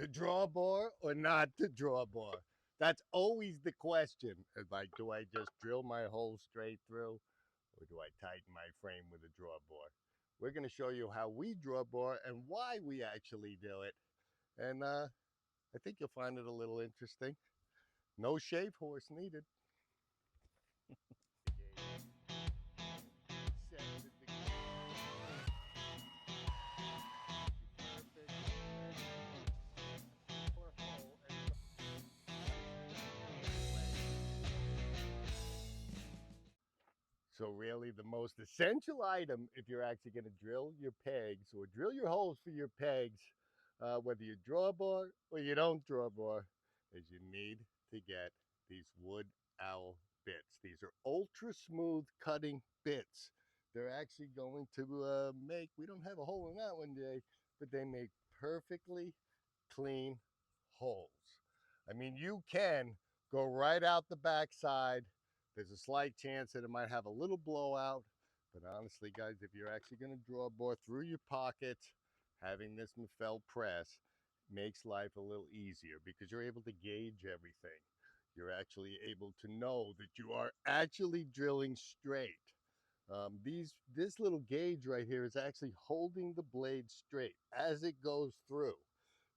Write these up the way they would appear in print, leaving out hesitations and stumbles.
To draw bore or not to draw bore? That's always the question. It's like, do I just drill my hole straight through or do I tighten my frame with a draw bore? We're going to show you how we draw bore and why we actually do it. And I think you'll find it a little interesting. No shave horse needed. So really the most essential item if you're actually going to drill your pegs or drill your holes for your pegs, whether you draw bore or you don't draw bore, is you need to get these wood owl bits. These are ultra smooth cutting bits. They're actually going to make, we don't have a hole in that one, Jay, but they make perfectly clean holes. I mean, you can go right out the backside. There's a slight chance that it might have a little blowout, but honestly, guys, if you're actually going to draw bore through your pocket, having this Mafel press makes life a little easier because you're able to gauge everything. You're actually able to know that you are actually drilling straight. This little gauge right here is actually holding the blade straight as it goes through.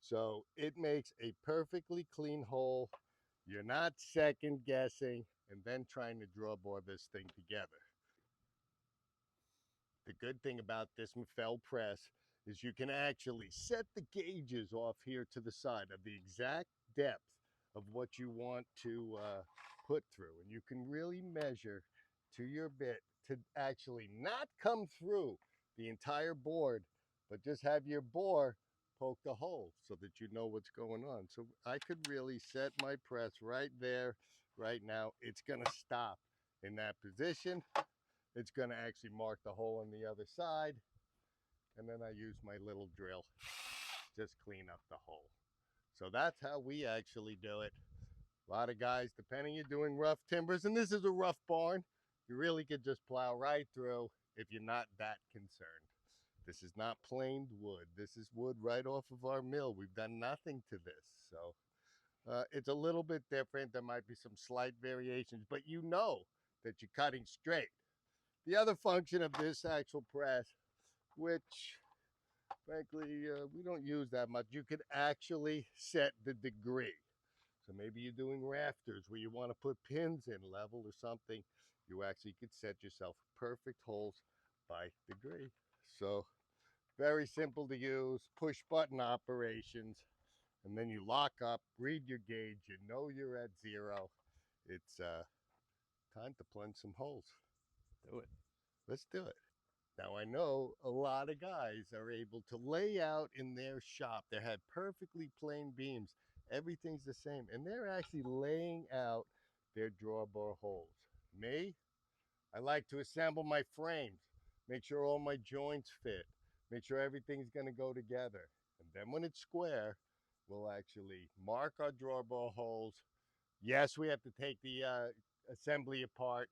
So it makes a perfectly clean hole. You're not second guessing and then trying to draw bore this thing together. The good thing about this Mafel press is you can actually set the gauges off here to the side of the exact depth of what you want to put through. And you can really measure to your bit to actually not come through the entire board, but just have your bore poke the hole so that you know what's going on. So I could really set my press right there, right now. It's going to stop in that position. It's going to actually mark the hole on the other side. And then I use my little drill, just clean up the hole. So that's how we actually do it. A lot of guys, depending you're doing rough timbers, and this is a rough barn, you really could just plow right through if you're not that concerned. This is not planed wood. This is wood right off of our mill. We've done nothing to this. So it's a little bit different. There might be some slight variations, but you know that you're cutting straight. The other function of this actual press, which frankly we don't use that much, you could actually set the degree. So maybe you're doing rafters where you want to put pins in level or something. You actually could set yourself perfect holes by degree. So very simple to use, push button operations, and then you lock up, read your gauge, you know you're at zero. It's time to plunge some holes. Do it. Let's do it. Now I know a lot of guys are able to lay out in their shop. They have perfectly plain beams. Everything's the same. And they're actually laying out their draw bore holes. Me, I like to assemble my frames, make sure all my joints fit, make sure everything's going to go together. And then when it's square, we'll actually mark our draw bore holes. Yes, we have to take the assembly apart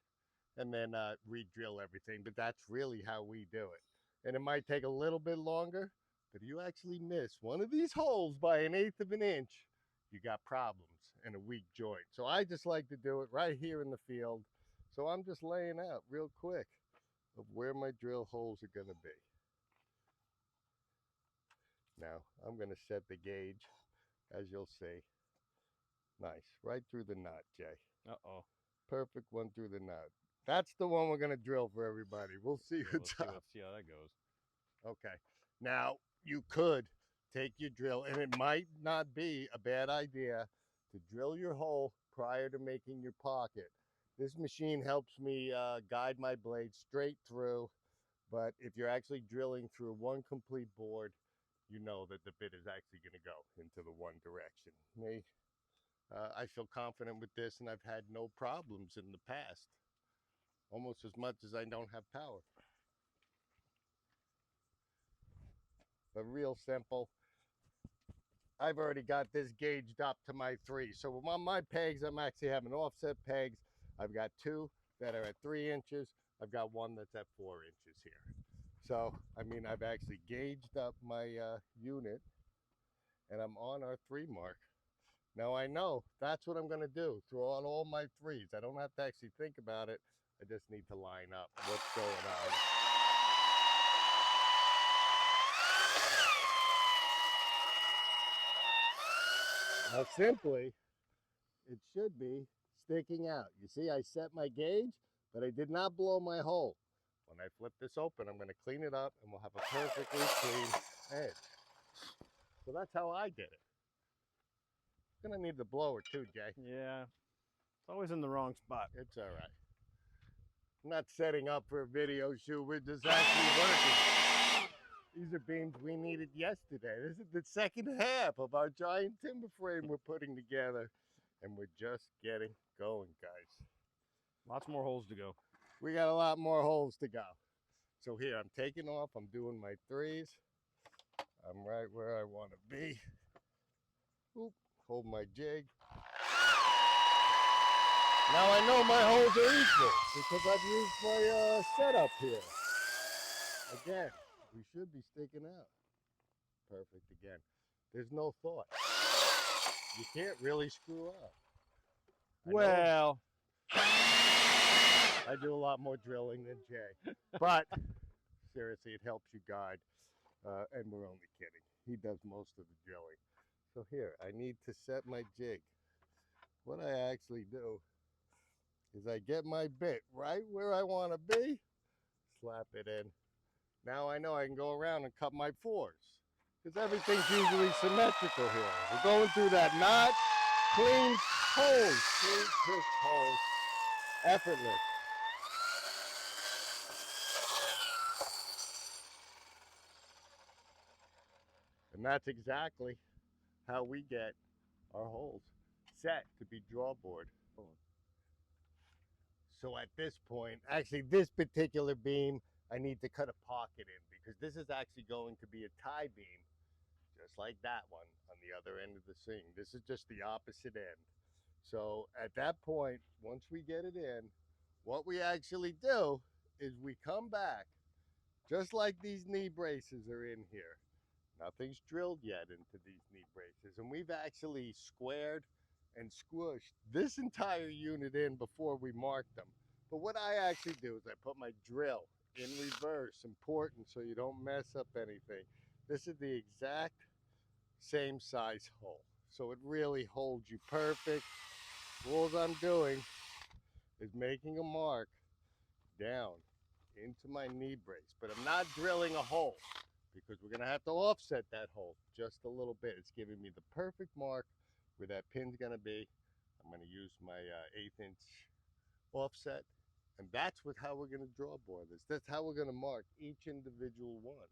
and then re-drill everything. But that's really how we do it. And it might take a little bit longer, but if you actually miss one of these holes by 1/8 of an inch, you got problems and a weak joint. So I just like to do it right here in the field. So I'm just laying out real quick of where my drill holes are going to be. Now I'm going to set the gauge, as you'll see. Nice, right through the nut, Jay. Uh-oh. Perfect one through the nut. That's the one we're going to drill for everybody. We'll see what's up. Let's see how that goes. Okay. Now, you could take your drill, and it might not be a bad idea to drill your hole prior to making your pocket. This machine helps me guide my blade straight through, but if you're actually drilling through one complete board, you know that the bit is actually going to go into the one direction. Me, I feel confident with this, and I've had no problems in the past, almost as much as I don't have power. But real simple. I've already got this gauged up to my 3. So on my pegs, I'm actually having offset pegs. I've got 2 that are at 3 inches. I've got 1 that's at 4 inches here. So, I mean, I've actually gauged up my unit. and I'm on our 3 mark. Now I know that's what I'm going to do. Throw out all my 3s. I don't have to actually think about it. I just need to line up what's going on. Now simply, it should be sticking out. You see, I set my gauge, but I did not blow my hole. When I flip this open, I'm going to clean it up and we'll have a perfectly clean edge. So that's how I did it. Gonna need the blower too, Jay. Yeah, it's always in the wrong spot. It's all right. I'm not setting up for a video shoot. We're just actually working. These are beams we needed yesterday. This is the second half of our giant timber frame we're putting together. And we're just getting going, guys. Lots more holes to go. We got a lot more holes to go. So here, I'm taking off. I'm doing my 3s. I'm right where I want to be. Oop, hold my jig. Now I know my holes are equal because I've used my setup here. Again, we should be sticking out. Perfect again. There's no thought. You can't really screw up. Well, I do a lot more drilling than Jay, but seriously, it helps you guide, and we're only kidding. He does most of the drilling. So here, I need to set my jig. What I actually do is I get my bit right where I want to be, slap it in. Now I know I can go around and cut my 4s because everything's usually symmetrical here. We're going through that knot, clean holes, clean crisp holes, effortless. And that's exactly how we get our holes set to be drawboard. So at this point, actually this particular beam, I need to cut a pocket in because this is actually going to be a tie beam, just like that one on the other end of the seam. This is just the opposite end. So at that point, once we get it in, what we actually do is we come back, just like these knee braces are in here. Nothing's drilled yet into these knee braces, and we've actually squared and squished this entire unit in before we mark them. But what I actually do is I put my drill in reverse, important so you don't mess up anything. This is the exact same size hole, so it really holds you perfect. All I'm doing is making a mark down into my knee brace, but I'm not drilling a hole because we're going to have to offset that hole just a little bit. It's giving me the perfect mark where that pin's going to be. I'm going to use my 1/8 inch offset, and that's how we're going to draw bore this. That's how we're going to mark each individual one.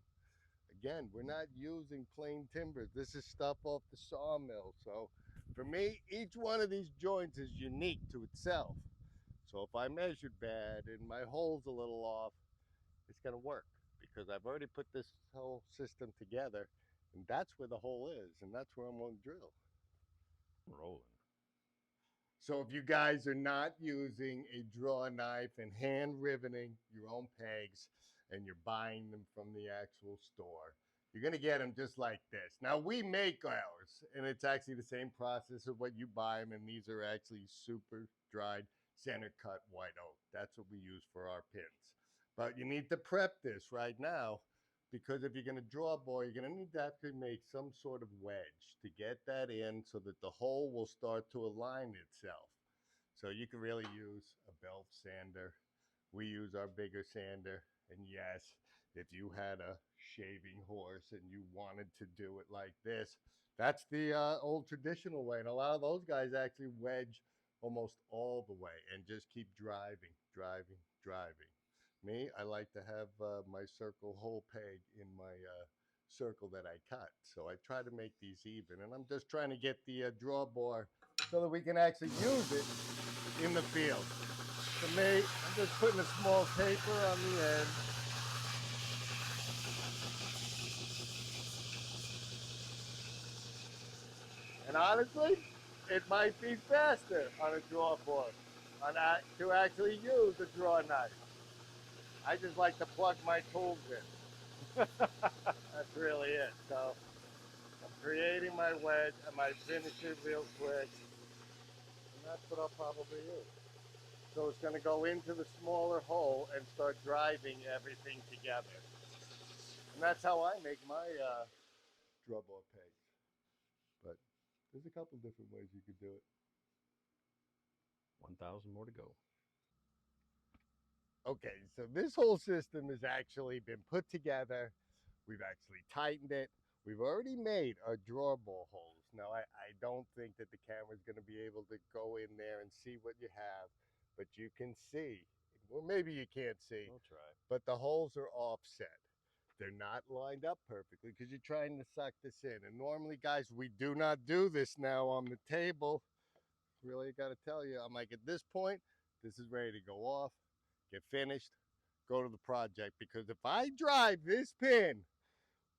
Again, we're not using plain timbers. This is stuff off the sawmill. So for me, each one of these joints is unique to itself. So if I measured bad and my hole's a little off, it's going to work because I've already put this whole system together, and that's where the hole is, and that's where I'm going to drill. rolling. So if you guys are not using a draw knife and hand riveting your own pegs and you're buying them from the actual store, you're going to get them just like this. Now we make ours, and it's actually the same process of what you buy them, and these are actually super dried center cut white oak. That's what we use for our pins. But you need to prep this right now, because if you're going to draw bore, you're going to need to actually make some sort of wedge to get that in so that the hole will start to align itself. So you can really use a belt sander. We use our bigger sander. And yes, if you had a shaving horse and you wanted to do it like this, that's the old traditional way. And a lot of those guys actually wedge almost all the way and just keep driving, driving, driving. Me, I like to have my circle hole peg in my circle that I cut. So I try to make these even. And I'm just trying to get the draw bore so that we can actually use it in the field. For me, I'm just putting a small taper on the end. And honestly, it might be faster on a draw board to actually use a draw knife. I just like to plug my tools in. That's really it. So creating my wedge. I might finish it real quick. And that's what I'll probably do. So it's going to go into the smaller hole and start driving everything together. And that's how I make my drawbar pegs. But there's a couple different ways you could do it. 1,000 more to go. Okay, so this whole system has actually been put together. We've actually tightened it. We've already made our drawbar holes. Now, I don't think that the camera's going to be able to go in there and see what you have, but you can see. Well, maybe you can't see. We'll try. But the holes are offset. They're not lined up perfectly because you're trying to suck this in. And normally, guys, we do not do this now on the table. Really got to tell you, I'm like, at this point, this is ready to go off, get finished, go to the project. Because if I drive this pin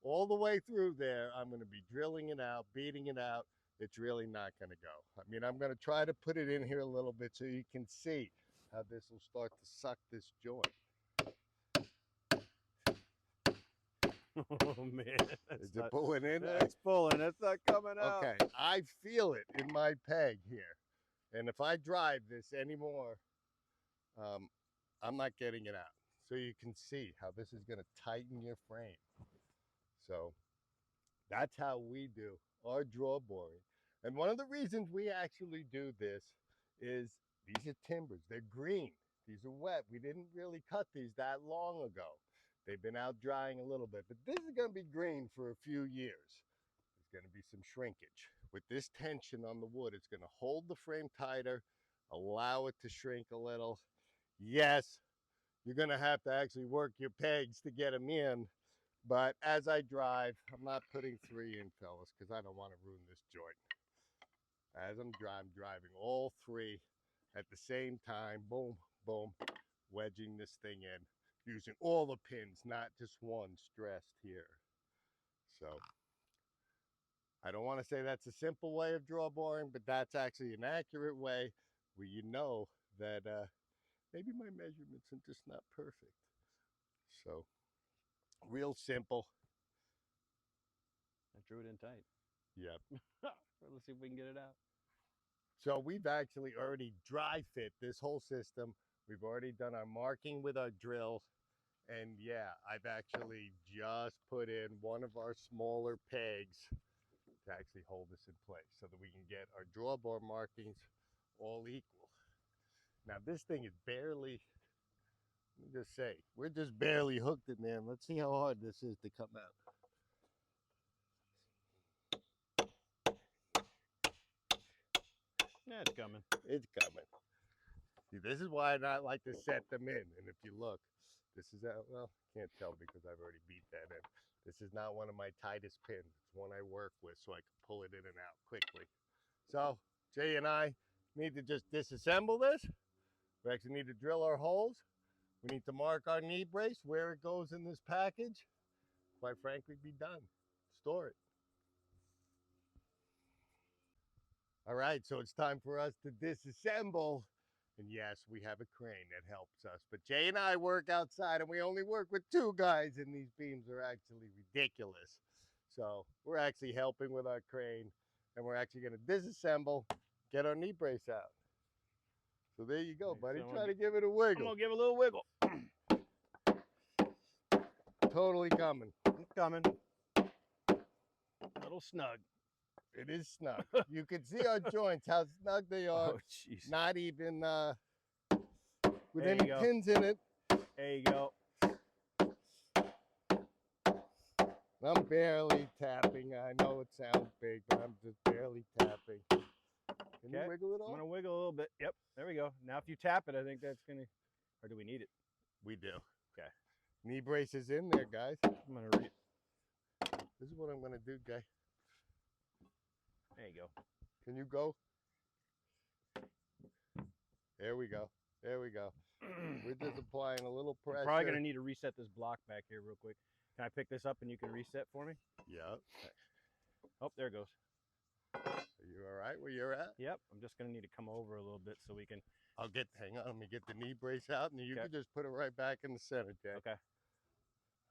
all the way through there, I'm going to be drilling it out, beating it out. It's really not going to go. I mean, I'm going to try to put it in here a little bit so you can see how this will start to suck this joint. Oh man, is it pulling in? It's pulling. It's not coming out. Okay, I feel it in my peg here, and if I drive this anymore, I'm not getting it out. So you can see how this is going to tighten your frame. So that's how we do our drawboring. And one of the reasons we actually do this is these are timbers. They're green. These are wet. We didn't really cut these that long ago. They've been out drying a little bit, but this is going to be green for a few years. There's going to be some shrinkage. With this tension on the wood, it's going to hold the frame tighter, allow it to shrink a little. Yes, you're going to have to actually work your pegs to get them in. But as I drive, I'm not putting 3 in, fellas, because I don't want to ruin this joint. As I'm driving all 3 at the same time, boom, boom, wedging this thing in, using all the pins, not just one stressed here. So I don't want to say that's a simple way of drawboring, but that's actually an accurate way where you know that maybe my measurements are just not perfect. So real simple. I drew it in tight. Yep. Let's see if we can get it out. So we've actually already dry fit this whole system. We've already done our marking with our drill. And yeah, I've actually just put in one of our smaller pegs to actually hold this in place so that we can get our drawbar markings all equal. Now this thing is barely, let me just say, we're just barely hooked in there. Let's see how hard this is to come out. Yeah, it's coming. It's coming. See, this is why I not like to set them in. And if you look, this is, well, can't tell because I've already beat that in. This is not one of my tightest pins. It's one I work with so I can pull it in and out quickly. So Jay and I need to just disassemble this. We actually need to drill our holes. We need to mark our knee brace, where it goes in this package. Quite frankly, be done. Store it. All right, so it's time for us to disassemble. And yes, we have a crane that helps us. But Jay and I work outside, and we only work with 2 guys, and these beams are actually ridiculous. So we're actually helping with our crane, and we're actually going to disassemble, get our knee brace out. So there you go, buddy. Try to give it a wiggle. I'm going to give a little wiggle. Totally coming. It's coming. A little snug. It is snug. You can see our joints, how snug they are. Oh, jeez. Not even with any pins in it. There you go. I'm barely tapping. I know it sounds big, but I'm just barely tapping. Can you wiggle it all? I'm going to wiggle a little bit. Yep, there we go. Now if you tap it, I think that's going to, or do we need it? We do. Okay. Knee brace is in there, guys. I'm going to read. This is what I'm going to do, guy. There you go. Can you go? There we go. There we go. We're just applying a little pressure. I'm probably going to need to reset this block back here real quick. Can I pick this up and you can reset for me? Yeah. Oh, there it goes. Are you all right where you're at? Yep. I'm just going to need to come over a little bit so we can. Hang on, let me get the knee brace out, and you can just put it right back in the center, Jay. Okay.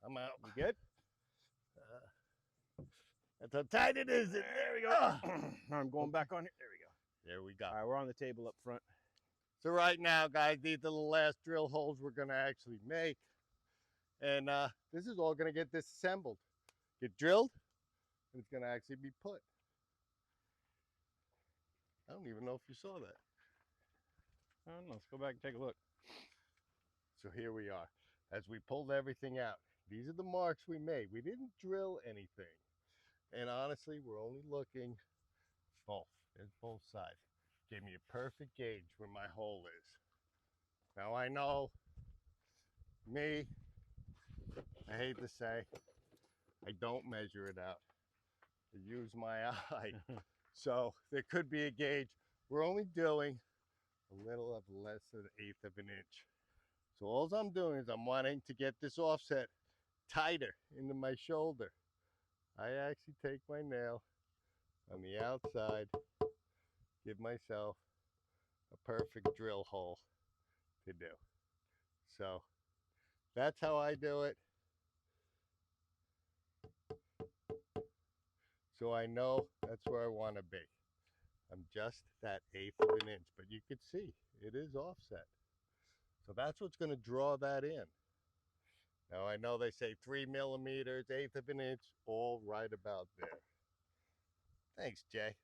I'm out. You good? That's how tight it is. And There we go. I'm going back on here. There we go. There we go. All right, we're on the table up front. So right now, guys, these are the last drill holes we're going to actually make. And this is all going to get disassembled, get drilled, and it's going to actually be put. I don't even know if you saw that. I don't know. Let's go back and take a look. So here we are. As we pulled everything out, these are the marks we made. We didn't drill anything. And honestly, we're only looking both. There's both sides. Gave me a perfect gauge where my hole is. Now I know me, I hate to say, I don't measure it out. I use my eye. So there could be a gauge. We're only doing a little of less than an eighth of an inch. So all I'm doing is I'm wanting to get this offset tighter into my shoulder. I actually take my nail on the outside, give myself a perfect drill hole to do. So that's how I do it. So I know that's where I want to be. I'm just that eighth of an inch, but you can see it is offset. So that's what's going to draw that in. Now I know they say 3 millimeters, eighth of an inch, all right about there. Thanks, Jay.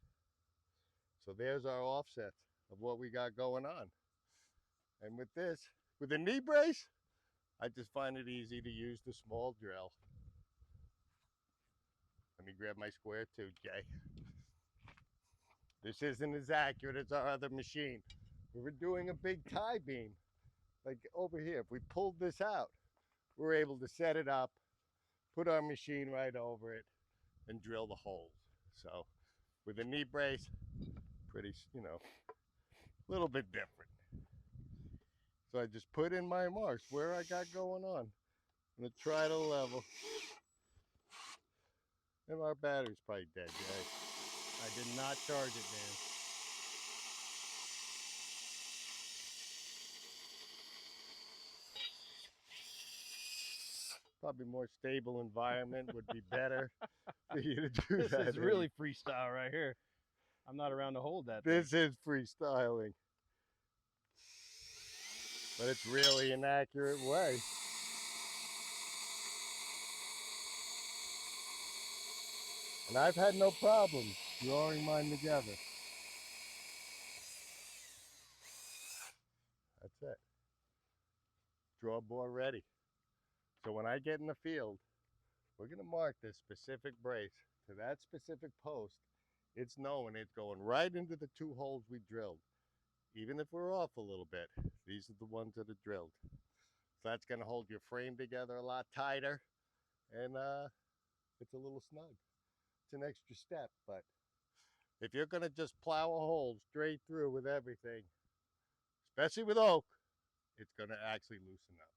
So there's our offsets of what we got going on. And with this, with a knee brace, I just find it easy to use the small drill. Let me grab my square too, Jay. This isn't as accurate as our other machine. We were doing a big tie beam, like over here. If we pulled this out, we're able to set it up, put our machine right over it, and drill the holes. So with a knee brace, pretty, a little bit different. So I just put in my marks where I got going on. I'm gonna try to level. And our battery's probably dead, Jay. I did not charge it, Dan. Probably more stable environment would be better for you to do This that. is really freestyle right here. I'm not around to hold that This thing. is freestyling. But it's really an accurate way. And I've had no problem drawing mine together. That's it. Draw bore ready. So when I get in the field, we're going to mark this specific brace to that specific post. It's knowing it's going right into the 2 holes we drilled. Even if we're off a little bit, these are the ones that are drilled. So that's going to hold your frame together a lot tighter, and it's a little snug. It's an extra step, but if you're going to just plow a hole straight through with everything, especially with oak, it's going to actually loosen up.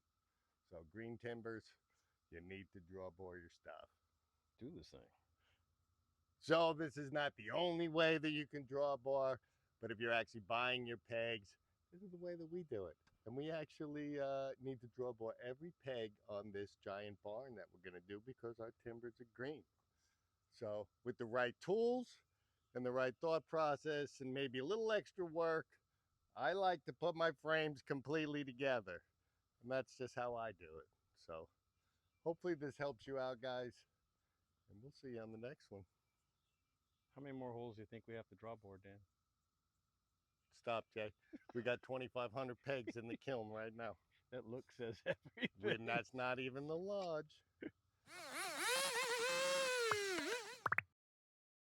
So green timbers, you need to draw bore your stuff. Do this thing. So this is not the only way that you can draw bore, but if you're actually buying your pegs, this is the way that we do it. And we actually need to draw bore every peg on this giant barn that we're going to do because our timbers are green. So with the right tools and the right thought process and maybe a little extra work, I like to put my frames completely together. And that's just how I do it. So hopefully this helps you out, guys. And we'll see you on the next one. How many more holes do you think we have to draw board, Dan? Stop, Jay. We got 2,500 pegs in the kiln right now. That look says everything. And that's not even the lodge.